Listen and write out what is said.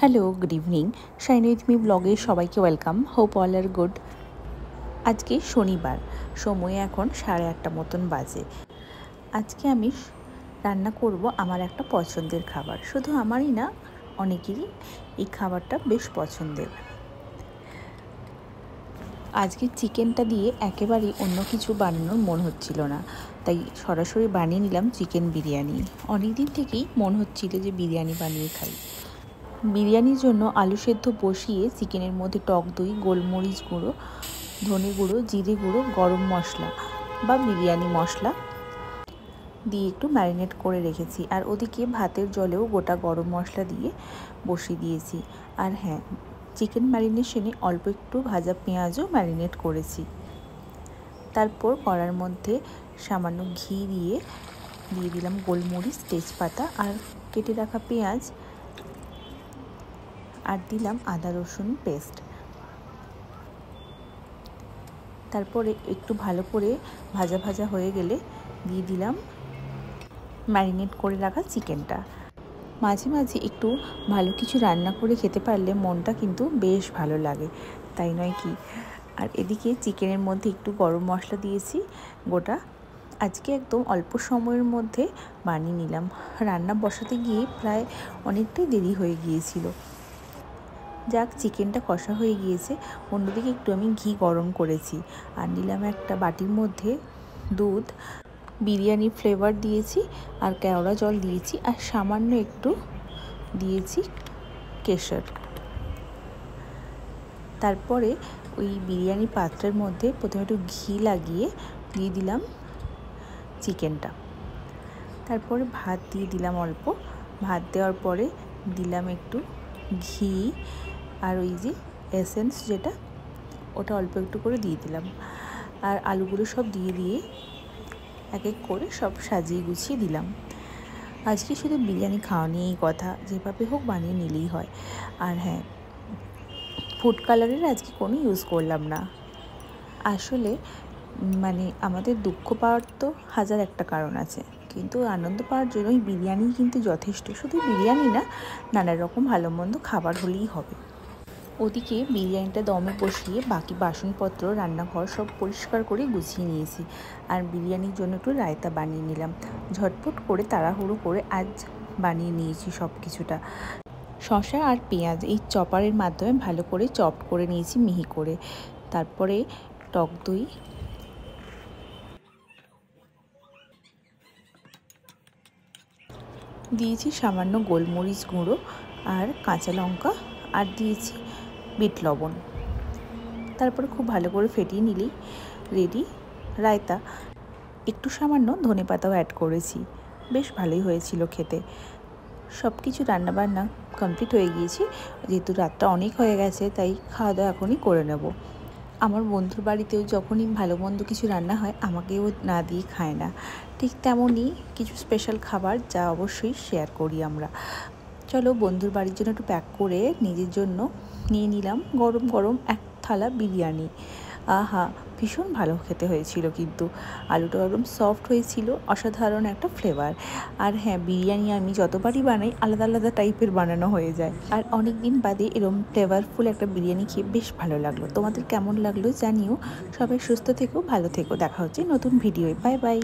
Hello, good evening. Shine with me ব্লগে সবাইকে welcome. Hope all আর good. আজকে শনিবার, সময় এখন 8:30 মতন বাজে। আজকে আমি রান্না করব আমার একটা পছন্দের খাবার। শুধু আমারই না, অনেকেরই এই খাবারটা বেশ পছন্দের। আজকে চিকেনটা দিয়ে একেবারেই অন্য কিছু বানানোর মন হচ্ছিল না, তাই সরাসরি বানিয়ে নিলাম চিকেন বিরিয়ানি। অনেক দিন থেকেই মন হচ্ছিল যে বিরিয়ানি বানিয়ে খাই। বিরিয়ানির জন্য আলু সেদ্ধ বসিয়ে চিকেনের মধ্যে টক দই, গোলমরিচ গুঁড়ো, ধনে গুঁড়ো, জিরে গুঁড়ো, গরম মশলা বা বিরিয়ানি মশলা দিয়ে একটু ম্যারিনেট করে রেখেছি। আর ওদিকে ভাতের জলেও গোটা গরম মশলা দিয়ে বসিয়ে দিয়েছি। আর হ্যাঁ, চিকেন ম্যারিনেশনে অল্প একটু ভাজা পেঁয়াজও ম্যারিনেট করেছি। তারপর কড়ার মধ্যে সামান্য ঘি দিয়ে দিলাম গোলমরিচ, তেজপাতা আর কেটে রাখা পেঁয়াজ, আর দিলাম আদা রসুন পেস্ট। তারপরে একটু ভালো করে ভাজা ভাজা হয়ে গেলে দিয়ে দিলাম ম্যারিনেট করে রাখা চিকেনটা। মাঝে মাঝে একটু ভালো কিছু রান্না করে খেতে পারলে মনটা কিন্তু বেশ ভালো লাগে, তাই নয় কি? আর এদিকে চিকেনের মধ্যে একটু গরম মশলা দিয়েছি গোটা। আজকে একদম অল্প সময়ের মধ্যে বানিয়ে নিলাম। রান্না বসাতে গিয়ে প্রায় অনেকটাই দেরি হয়ে গিয়েছিল। যাক, চিকেনটা কষা হয়ে গিয়েছে। অন্যদিকে একটু আমি ঘি গরম করেছি আর নিলাম একটা বাটির মধ্যে দুধ, বিরিয়ানি ফ্লেভার দিয়েছি আর কেওড়া জল দিয়েছি, আর সামান্য একটু দিয়েছি কেশর। তারপরে ওই বিরিয়ানি পাত্রের মধ্যে প্রথমে একটু ঘি লাগিয়ে দিয়ে দিলাম চিকেনটা। তারপরে ভাত দিয়ে দিলাম অল্প। ভাত দেওয়ার পরে দিলাম একটু ঘি আর ওই যে এসেন্স যেটা, ওটা অল্প একটু করে দিয়ে দিলাম। আর আলুগুলো সব দিয়ে এক এক করে সব সাজিয়ে গুছিয়ে দিলাম। আজকে শুধু বিরিয়ানি খাওয়া নিয়েই কথা, যেভাবে হোক বানিয়ে নিলেই হয়। আর হ্যাঁ, ফুড কালারের আজকে কোনো ইউজ করলাম না। আসলে আমাদের দুঃখ পাওয়ার তো হাজার একটা কারণ আছে, কিন্তু আনন্দ পাওয়ার জন্য ওই বিরিয়ানি কিন্তু যথেষ্ট। শুধু বিরিয়ানি না, নানা রকম ভালো মন্দ খাবার হলেই হবে। ওদিকে বিরিয়ানিটা দমে বসিয়ে বাকি বাসনপত্র, রান্নাঘর সব পরিষ্কার করে গুছিয়ে নিয়েছি। আর বিরিয়ানির জন্য একটু রায়তা বানিয়ে নিলাম। ঝটপট করে তাড়াহুড়ো করে আজ বানিয়ে নিয়েছি সব কিছুটা। শসা আর পেঁয়াজ এই চপারের মাধ্যমে ভালো করে চপ করে নিয়েছি মিহি করে। তারপরে টক দই, দিয়েছি সামান্য গোলমরিচ গুঁড়ো আর কাঁচা লঙ্কা, আর দিয়েছি বিট লবণ। তারপরে খুব ভালো করে ফেটিয়ে নিলেই রেডি রায়তা। একটু সামান্য ধনেপাতাও অ্যাড করেছি। বেশ ভালোই হয়েছিল খেতে। সব কিছু রান্নাবান্না কমপ্লিট হয়ে গিয়েছি। যেহেতু রাতটা অনেক হয়ে গেছে, তাই খাওয়া দাওয়া এখনই করে নেব। আমার বন্ধুর বাড়িতেও যখনই ভালো মন্দ কিছু রান্না হয়, আমাকেও না দিয়ে খায় না। ঠিক তেমনই কিছু স্পেশাল খাবার, যা অবশ্যই শেয়ার করি আমরা। চলো, বন্ধুর বাড়ির জন্য একটু প্যাক করে নিজের জন্য নিয়ে নিলাম গরম গরম এক থালা বিরিয়ানি। আহা, ভীষণ ভালো খেতে হয়েছিল, কিন্তু আলুটাও একদম সফট হয়েছিল, অসাধারণ একটা ফ্লেভার। আর হ্যাঁ, বিরিয়ানি আমি যতবারই বানাই আলাদা আলাদা টাইপের বানানো হয়ে যায়। আর অনেক দিন বাদে এরকম ফ্লেভারফুল একটা বিরিয়ানি খেয়ে বেশ ভালো লাগলো। তোমাদের কেমন লাগলো জানিও। সবাই সুস্থ থেকো, ভালো থেকো। দেখা হচ্ছে নতুন ভিডিওয়। Bye bye.